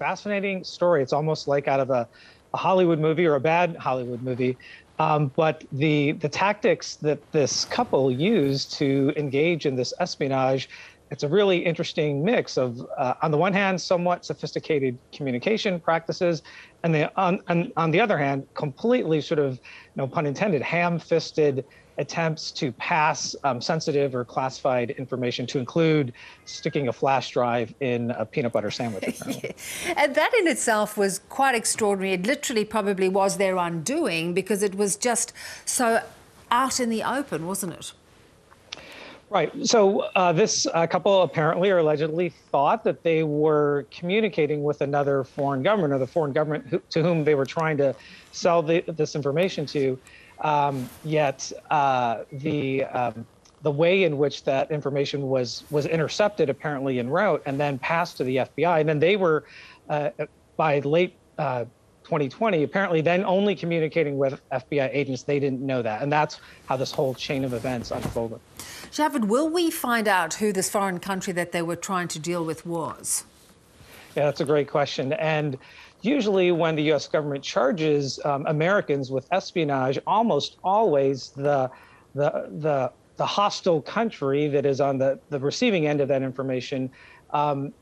fascinating story. It's almost like out of a Hollywood movie or a bad Hollywood movie. But the tactics that this couple used to engage in this espionage, it's a really interesting mix of, on the one hand, somewhat sophisticated communication practices, and on the other hand, completely sort of, no pun intended, ham-fisted attempts to pass sensitive or classified information, to include sticking a flash drive in a peanut butter sandwich, apparently. Yeah. And that in itself was quite extraordinary. It literally probably was their undoing, because it was just so out in the open, wasn't it? Right. So this couple apparently or allegedly thought that they were communicating with another foreign government, or the foreign government to whom they were trying to sell this information to. Yet the way in which that information was intercepted, apparently en route, and then passed to the FBI, and then they were by late 2020 apparently then only communicating with FBI agents. They didn't know that, and that's how this whole chain of events unfolded. Javed, will we find out who this foreign country that they were trying to deal with was? Yeah, that's a great question. And usually when the U.S. government charges Americans with espionage, almost always the hostile country that is on the receiving end of that information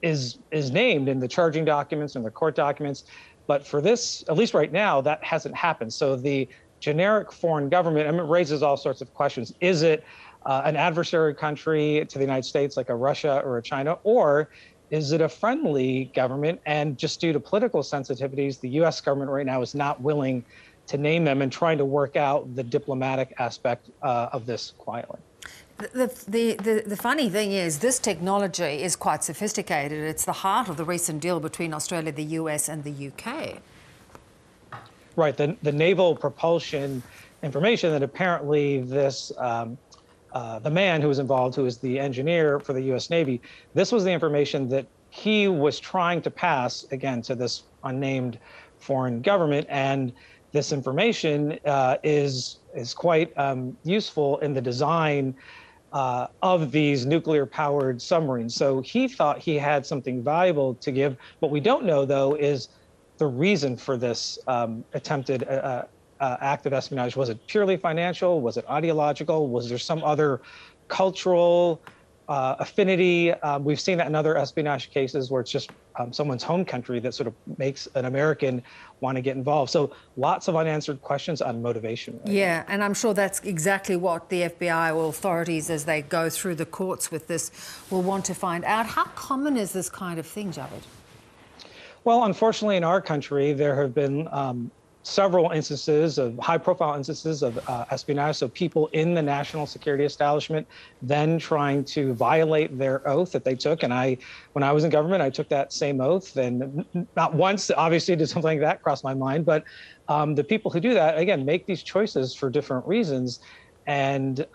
is named in the charging documents and the court documents. But for this, at least right now, that hasn't happened. So the generic foreign government, I mean, it raises all sorts of questions. Is it an adversary country to the United States, like a Russia or a China, or is it a friendly government? And just due to political sensitivities, the U.S. government right now is not willing to name them and trying to work out the diplomatic aspect of this quietly. The funny thing is, this technology is quite sophisticated. It's the heart of the recent deal between Australia, the US and the UK. Right, the naval propulsion information that apparently this, the man who was involved, who is the engineer for the US Navy, this was the information that he was trying to pass, again, to this unnamed foreign government. And this information is quite useful in the design of these nuclear-powered submarines. So he thought he had something valuable to give. What we don't know, though, is the reason for this attempted act of espionage. Was it purely financial? Was it ideological? Was there some other cultural affinity? We've seen that in other espionage cases where it's just someone's home country that sort of makes an American want to get involved. So lots of unanswered questions on motivation. Right? Yeah, and I'm sure that's exactly what the FBI or authorities, as they go through the courts with this, will want to find out. How common is this kind of thing, Javed? Well, unfortunately, in our country, there have been several instances of high-profile instances of espionage. So people in the national security establishment then trying to violate their oath that they took. And when I was in government, I took that same oath, and not once, obviously, did something like that cross my mind. But the people who do that, again, make these choices for different reasons. And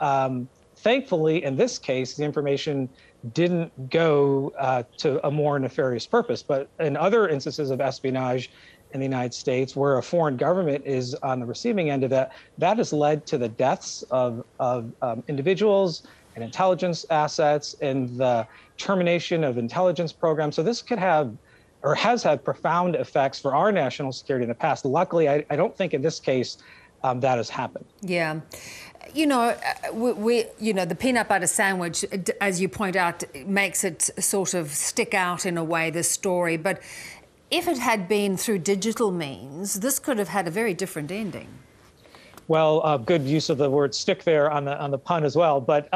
thankfully, in this case, the information didn't go to a more nefarious purpose. But in other instances of espionage in the United States, where a foreign government is on the receiving end of that, that has led to the deaths of individuals and intelligence assets and the termination of intelligence programs. So this could have, or has had, profound effects for our national security in the past. Luckily, I don't think in this case that has happened. Yeah. You know, the peanut butter sandwich, as you point out, makes it sort of stick out in a way, this story. But if it had been through digital means, this could have had a very different ending. Well, good use of the word "stick" there on the pun as well. But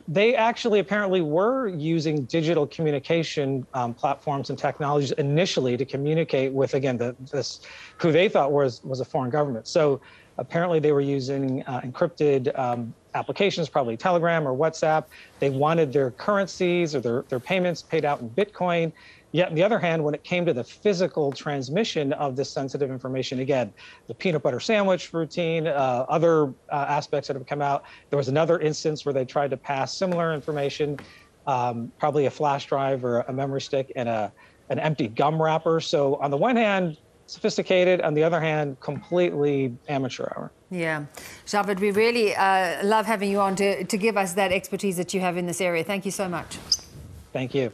they actually apparently were using digital communication platforms and technologies initially to communicate with, again, this who they thought was a foreign government. So apparently they were using encrypted applications, probably Telegram or WhatsApp. They wanted their currencies or their payments paid out in Bitcoin. Yet, on the other hand, when it came to the physical transmission of this sensitive information, again, the peanut butter sandwich routine, other aspects that have come out, there was another instance where they tried to pass similar information, probably a flash drive or a memory stick and an empty gum wrapper. So on the one hand, sophisticated, on the other hand, completely amateur hour. Yeah. Javed, we really love having you on to give us that expertise that you have in this area. Thank you so much. Thank you.